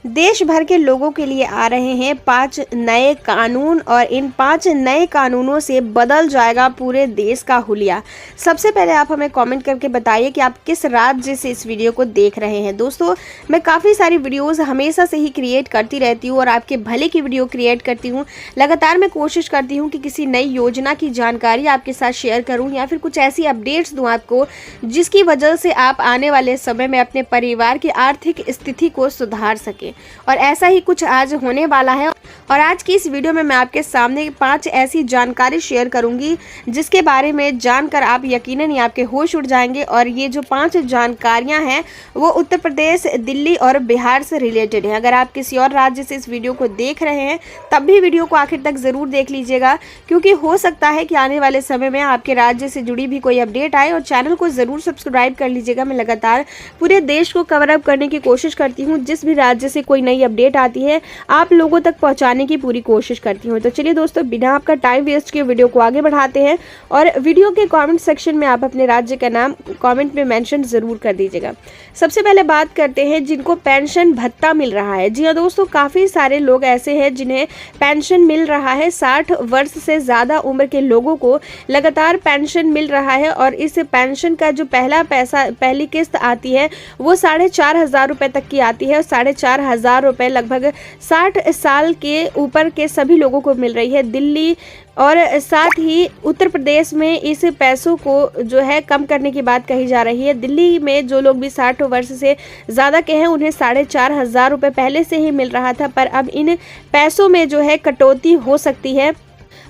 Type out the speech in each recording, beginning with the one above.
देश भर के लोगों के लिए आ रहे हैं 5 नए कानून और इन 5 नए कानूनों से बदल जाएगा पूरे देश का हुलिया। सबसे पहले आप हमें कमेंट करके बताइए कि आप किस राज्य से इस वीडियो को देख रहे हैं। दोस्तों, मैं काफ़ी सारी वीडियोस हमेशा से ही क्रिएट करती रहती हूँ और आपके भले की वीडियो क्रिएट करती हूँ। लगातार मैं कोशिश करती हूँ कि किसी नई योजना की जानकारी आपके साथ शेयर करूँ या फिर कुछ ऐसी अपडेट्स दूँ आपको, जिसकी वजह से आप आने वाले समय में अपने परिवार की आर्थिक स्थिति को सुधार सकें। और ऐसा ही कुछ आज होने वाला है और आज की इस वीडियो में मैं आपके सामने 5 ऐसी जानकारी शेयर करूंगी जिसके बारे में जानकर आप यकीनन ही आपके होश उड़ जाएंगे। और ये जो 5 जानकारियां हैं वो उत्तर प्रदेश, दिल्ली और बिहार से रिलेटेड है। अगर आप किसी और राज्य से इस वीडियो को देख रहे हैं तब भी वीडियो को आखिर तक ज़रूर देख लीजिएगा, क्योंकि हो सकता है कि आने वाले समय में आपके राज्य से जुड़ी भी कोई अपडेट आए। और चैनल को ज़रूर सब्सक्राइब कर लीजिएगा। मैं लगातार पूरे देश को कवर अप करने की कोशिश करती हूँ। जिस भी राज्य से कोई नई अपडेट आती है आप लोगों तक पहुंचाने की पूरी कोशिश करती हूँ। तो चलिए दोस्तों, बिना आपका टाइम वेस्ट किए वीडियो को आगे बढ़ाते हैं और वीडियो के कमेंट सेक्शन में आप अपने राज्य का नाम कमेंट में मेंशन जरूर कर दीजिएगा। सबसे पहले बात करते हैं जिनको पेंशन भत्ता मिल रहा है। जी हाँ दोस्तों, काफ़ी सारे लोग ऐसे हैं जिन्हें पेंशन मिल रहा है। 60 वर्ष से ज़्यादा उम्र के लोगों को लगातार पेंशन मिल रहा है और इस पेंशन का जो पहली किस्त आती है वो 4,500 रुपये तक की आती है और 4,500 रुपये लगभग 60 साल के ऊपर के सभी लोगों को मिल रही है। दिल्ली और साथ ही उत्तर प्रदेश में इस पैसों को जो है कम करने की बात कही जा रही है। दिल्ली में जो लोग भी 60 वर्ष से ज़्यादा के हैं उन्हें 4,500 रुपये पहले से ही मिल रहा था, पर अब इन पैसों में जो है कटौती हो सकती है।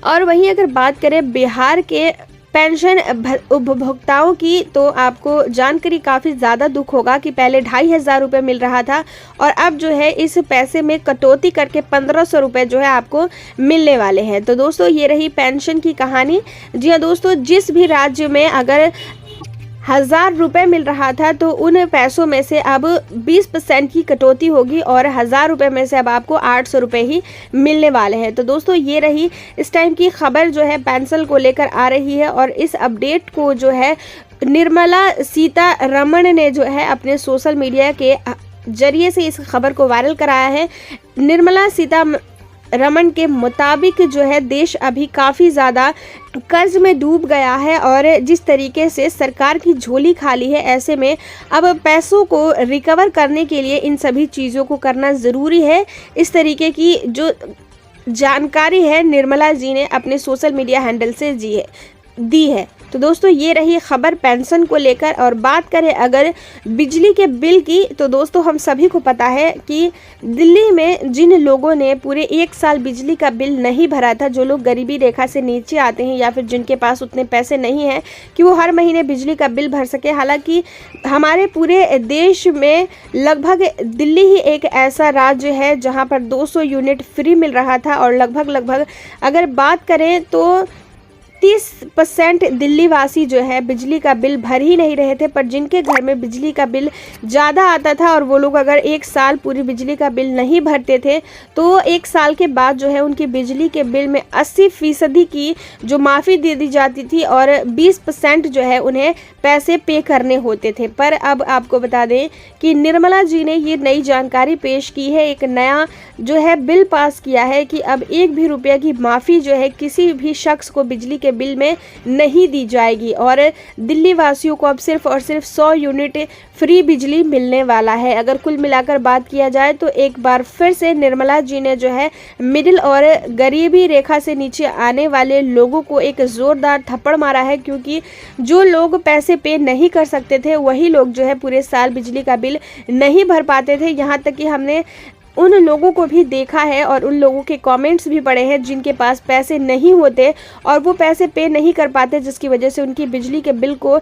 और वहीं अगर बात करें बिहार के पेंशन उपभोक्ताओं की, तो आपको जानकारी काफ़ी ज़्यादा दुख होगा कि पहले 2,500 रुपये मिल रहा था और अब जो है इस पैसे में कटौती करके 1,500 रुपये जो है आपको मिलने वाले हैं। तो दोस्तों, ये रही पेंशन की कहानी। जी हाँ दोस्तों, जिस भी राज्य में अगर 1,000 रुपये मिल रहा था तो उन पैसों में से अब 20% की कटौती होगी और 1,000 रुपये में से अब आपको 800 रुपये ही मिलने वाले हैं। तो दोस्तों, ये रही इस टाइम की खबर जो है पेंशन को लेकर आ रही है। और इस अपडेट को जो है निर्मला सीतारमण ने जो है अपने सोशल मीडिया के जरिए से इस खबर को वायरल कराया है। निर्मला सीतारमण के मुताबिक जो है देश अभी काफ़ी ज़्यादा कर्ज में डूब गया है और जिस तरीके से सरकार की झोली खाली है, ऐसे में अब पैसों को रिकवर करने के लिए इन सभी चीज़ों को करना ज़रूरी है। इस तरीके की जो जानकारी है निर्मला जी ने अपने सोशल मीडिया हैंडल से दी है। तो दोस्तों, ये रही खबर पेंशन को लेकर। और बात करें अगर बिजली के बिल की, तो दोस्तों हम सभी को पता है कि दिल्ली में जिन लोगों ने पूरे 1 साल बिजली का बिल नहीं भरा था, जो लोग गरीबी रेखा से नीचे आते हैं या फिर जिनके पास उतने पैसे नहीं हैं कि वो हर महीने बिजली का बिल भर सके। हालांकि हमारे पूरे देश में लगभग दिल्ली ही एक ऐसा राज्य है जहाँ पर 200 यूनिट फ्री मिल रहा था और लगभग अगर बात करें तो 30% दिल्ली वासी जो है बिजली का बिल भर ही नहीं रहे थे। पर जिनके घर में बिजली का बिल ज़्यादा आता था और वो लोग अगर 1 साल पूरी बिजली का बिल नहीं भरते थे तो 1 साल के बाद जो है उनकी बिजली के बिल में 80% की जो माफ़ी दे दी जाती थी और 20% जो है उन्हें पैसे पे करने होते थे। पर अब आपको बता दें कि निर्मला जी ने ये नई जानकारी पेश की है, एक नया जो है बिल पास किया है कि अब 1 भी रुपया की माफ़ी जो है किसी भी शख्स को बिजली के बिल में नहीं दी जाएगी और दिल्ली वासियों को अब सिर्फ और सिर्फ 100 यूनिट फ्री बिजली मिलने वाला है। अगर कुल मिलाकर बात किया जाए तो एक बार फिर से निर्मला जी ने जो है मिडिल और गरीबी रेखा से नीचे आने वाले लोगों को एक ज़ोरदार थप्पड़ मारा है, क्योंकि जो लोग पैसे पे नहीं कर सकते थे वही लोग जो है पूरे साल बिजली का बिल नहीं भर पाते थे। यहाँ तक कि हमने उन लोगों को भी देखा है और उन लोगों के कमेंट्स भी पढ़े हैं जिनके पास पैसे नहीं होते और वो पैसे पे नहीं कर पाते, जिसकी वजह से उनकी बिजली के बिल को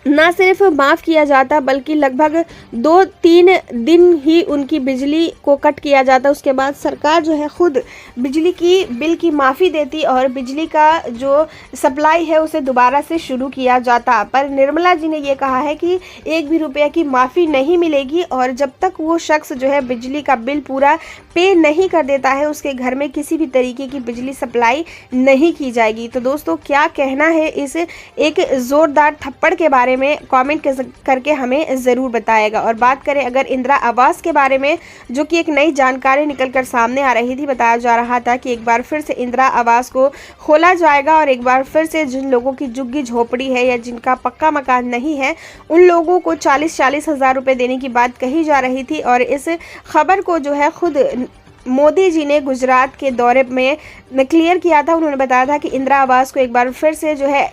ना सिर्फ माफ़ किया जाता बल्कि लगभग 2-3 दिन ही उनकी बिजली को कट किया जाता। उसके बाद सरकार जो है खुद बिजली की बिल की माफ़ी देती और बिजली का जो सप्लाई है उसे दोबारा से शुरू किया जाता। पर निर्मला जी ने ये कहा है कि 1 भी रुपया की माफ़ी नहीं मिलेगी और जब तक वो शख्स जो है बिजली का बिल पूरा पे नहीं कर देता है उसके घर में किसी भी तरीके की बिजली सप्लाई नहीं की जाएगी। तो दोस्तों, क्या कहना है इस एक ज़ोरदार थप्पड़ के बारे बारे में कमेंट करके हमें ज़रूर बताएगा। और बात करें अगर इंदिरा आवास के बारे में, जो कि एक नई जानकारी निकल कर सामने आ रही थी, बताया जा रहा था कि एक बार फिर से इंदिरा आवास को खोला जाएगा और एक बार फिर से जिन लोगों की झुग्गी झोपड़ी है या जिनका पक्का मकान नहीं है उन लोगों को 40-40 हज़ार रुपये देने की बात कही जा रही थी। और इस खबर को जो है खुद मोदी जी ने गुजरात के दौरे में क्लियर किया था। उन्होंने बताया था कि इंदिरा आवास को एक बार फिर से जो है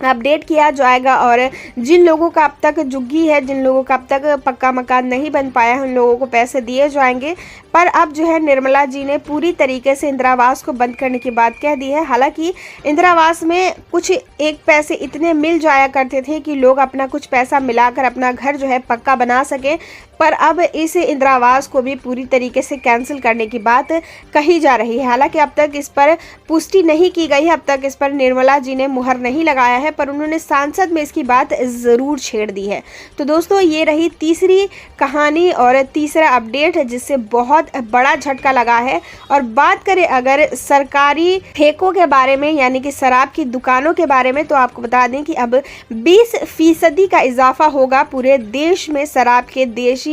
अपडेट किया जाएगा और जिन लोगों का अब तक झुग्गी है, जिन लोगों का अब तक पक्का मकान नहीं बन पाया है, उन लोगों को पैसे दिए जाएंगे। पर अब जो है निर्मला जी ने पूरी तरीके से इंदिरा आवास को बंद करने की बात कह दी है। हालांकि इंदिरा आवास में कुछ एक पैसे इतने मिल जाया करते थे कि लोग अपना कुछ पैसा मिलाकर अपना घर जो है पक्का बना सके, पर अब इस इंदिरा आवास को भी पूरी तरीके से कैंसिल करने की बात कही जा रही है। हालांकि अब तक इस पर पुष्टि नहीं की गई है, अब तक इस पर निर्मला जी ने मुहर नहीं लगाया है, पर उन्होंने सांसद में इसकी बात ज़रूर छेड़ दी है। तो दोस्तों ये रही तीसरी कहानी और तीसरा अपडेट जिससे बहुत बड़ा झटका लगा है। और बात करें अगर सरकारी ठेकों के बारे में, यानी कि शराब की दुकानों के बारे में, तो आपको बता दें कि अब 20% का इजाफा होगा पूरे देश में शराब के देशी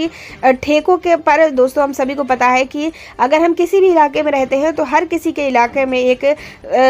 ठेकों के पर। दोस्तों हम सभी को पता है कि अगर हम किसी भी इलाके में रहते हैं तो हर किसी के इलाके में एक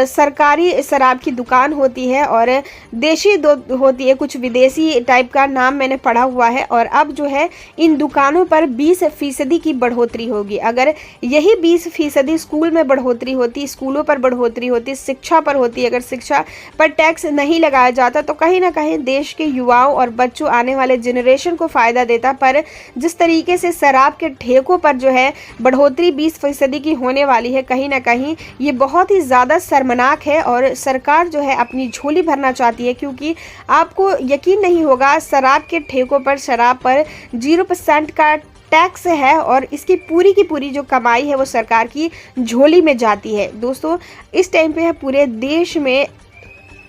सरकारी शराब की दुकान होती है और देशी होती है, कुछ विदेशी टाइप का नाम मैंने पढ़ा हुआ है। और अब जो है इन दुकानों पर 20% की बढ़ोतरी होगी। अगर यही 20% स्कूल में बढ़ोतरी होती, स्कूलों पर बढ़ोतरी होती, शिक्षा पर होती, अगर शिक्षा पर टैक्स नहीं लगाया जाता तो कहीं ना कहीं देश के युवाओं और बच्चों, आने वाले जनरेशन को फ़ायदा देता। पर जिस तरीके से शराब के ठेकों पर जो है बढ़ोतरी 20% की होने वाली है, कहीं ना कहीं ये बहुत ही ज़्यादा शर्मनाक है और सरकार जो है अपनी झोली भरना चाहती है। क्योंकि आपको यकीन नहीं होगा, शराब के ठेकों पर, शराब पर 0% का टैक्स है और इसकी पूरी की पूरी जो कमाई है वो सरकार की झोली में जाती है। दोस्तों इस टाइम पे है पूरे देश में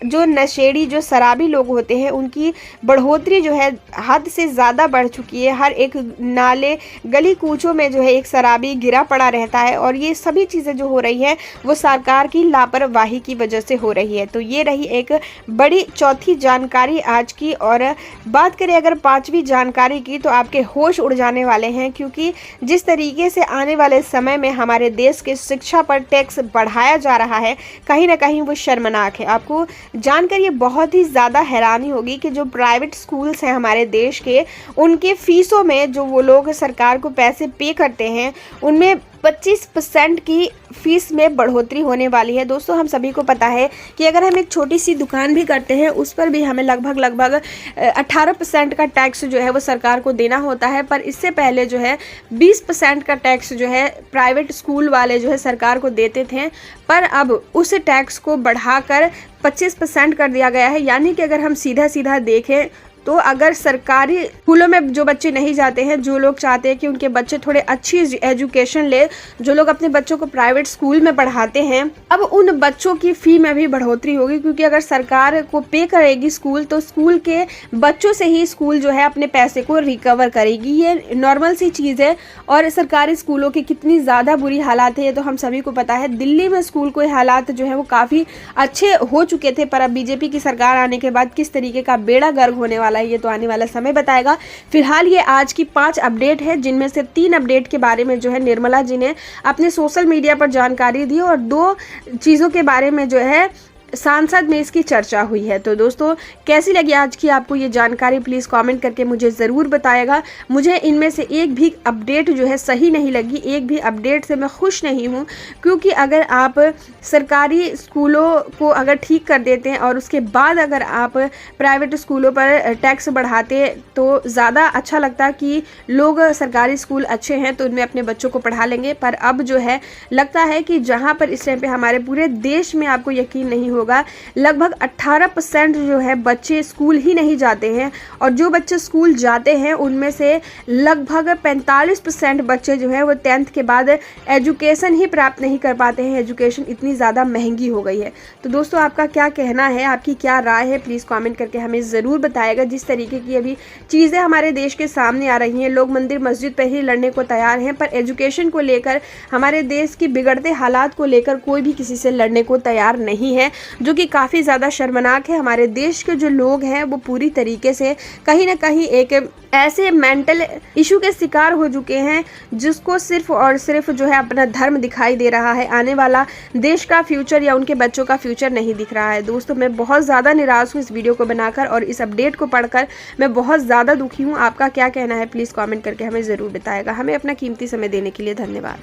जो नशेड़ी, जो शराबी लोग होते हैं, उनकी बढ़ोतरी जो है हद से ज़्यादा बढ़ चुकी है। हर एक नाले गली कूचों में जो है एक शराबी गिरा पड़ा रहता है और ये सभी चीज़ें जो हो रही हैं वो सरकार की लापरवाही की वजह से हो रही है। तो ये रही एक बड़ी चौथी जानकारी आज की। और बात करें अगर पाँचवीं जानकारी की तो आपके होश उड़ जाने वाले हैं, क्योंकि जिस तरीके से आने वाले समय में हमारे देश के शिक्षा पर टैक्स बढ़ाया जा रहा है, कहीं ना कहीं वो शर्मनाक है। आपको जानकर ये बहुत ही ज़्यादा हैरानी होगी कि जो प्राइवेट स्कूल्स हैं हमारे देश के, उनके फीसों में जो वो लोग सरकार को पैसे पे करते हैं उनमें 25% की फ़ीस में बढ़ोतरी होने वाली है। दोस्तों हम सभी को पता है कि अगर हम एक छोटी सी दुकान भी करते हैं उस पर भी हमें लगभग 18% का टैक्स जो है वो सरकार को देना होता है। पर इससे पहले जो है 20% का टैक्स जो है प्राइवेट स्कूल वाले जो है सरकार को देते थे, पर अब उस टैक्स को बढ़ाकर 25% कर दिया गया है। यानी कि अगर हम सीधा सीधा देखें तो अगर सरकारी स्कूलों में जो बच्चे नहीं जाते हैं, जो लोग चाहते हैं कि उनके बच्चे थोड़े अच्छी एजुकेशन ले, जो लोग अपने बच्चों को प्राइवेट स्कूल में पढ़ाते हैं, अब उन बच्चों की फ़ी में भी बढ़ोतरी होगी। क्योंकि अगर सरकार को पे करेगी स्कूल तो स्कूल के बच्चों से ही स्कूल जो है अपने पैसे को रिकवर करेगी। ये नॉर्मल सी चीज़ है। और सरकारी स्कूलों की कितनी ज़्यादा बुरी हालात है ये तो हम सभी को पता है। दिल्ली में स्कूल के हालात जो है वो काफ़ी अच्छे हो चुके थे, पर अब बीजेपी की सरकार आने के बाद किस तरीके का बेड़ा गर्क होने वाला है ये तो आने वाला समय बताएगा। फिलहाल ये आज की 5 अपडेट है, जिनमें से 3 अपडेट के बारे में जो है निर्मला जी ने अपने सोशल मीडिया पर जानकारी दी और 2 चीज़ों के बारे में जो है सांसद में इसकी चर्चा हुई है। तो दोस्तों कैसी लगी आज की आपको ये जानकारी, प्लीज़ कमेंट करके मुझे ज़रूर बताएगा। मुझे इनमें से एक भी अपडेट जो है सही नहीं लगी, एक भी अपडेट से मैं खुश नहीं हूँ। क्योंकि अगर आप सरकारी स्कूलों को अगर ठीक कर देते हैं और उसके बाद अगर आप प्राइवेट स्कूलों पर टैक्स बढ़ाते तो ज़्यादा अच्छा लगता कि लोग सरकारी स्कूल अच्छे हैं तो उनमें अपने बच्चों को पढ़ा लेंगे। पर अब जो है लगता है कि जहाँ पर इस टाइम पे हमारे पूरे देश में, आपको यकीन नहीं होगा, लगभग 18% जो है बच्चे स्कूल ही नहीं जाते हैं। और जो बच्चे स्कूल जाते हैं उनमें से लगभग 45% बच्चे जो है वो 10th के बाद एजुकेशन ही प्राप्त नहीं कर पाते हैं। एजुकेशन इतनी ज़्यादा महंगी हो गई है। तो दोस्तों आपका क्या कहना है, आपकी क्या राय है, प्लीज़ कमेंट करके हमें ज़रूर बताएगा। जिस तरीके की अभी चीज़ें हमारे देश के सामने आ रही हैं, लोग मंदिर मस्जिद पर ही लड़ने को तैयार हैं, पर एजुकेशन को लेकर, हमारे देश की बिगड़ते हालात को लेकर कोई भी किसी से लड़ने को तैयार नहीं है। जो कि काफ़ी ज़्यादा शर्मनाक है। हमारे देश के जो लोग हैं वो पूरी तरीके से कहीं ना कहीं एक ऐसे मेंटल इशू के शिकार हो चुके हैं जिसको सिर्फ और सिर्फ जो है अपना धर्म दिखाई दे रहा है, आने वाला देश का फ्यूचर या उनके बच्चों का फ्यूचर नहीं दिख रहा है। दोस्तों, मैं बहुत ज़्यादा निराश हूँ इस वीडियो को बनाकर और इस अपडेट को पढ़कर मैं बहुत ज़्यादा दुखी हूँ। आपका क्या कहना है प्लीज़ कमेंट करके हमें ज़रूर बताएगा। हमें अपना कीमती समय देने के लिए धन्यवाद।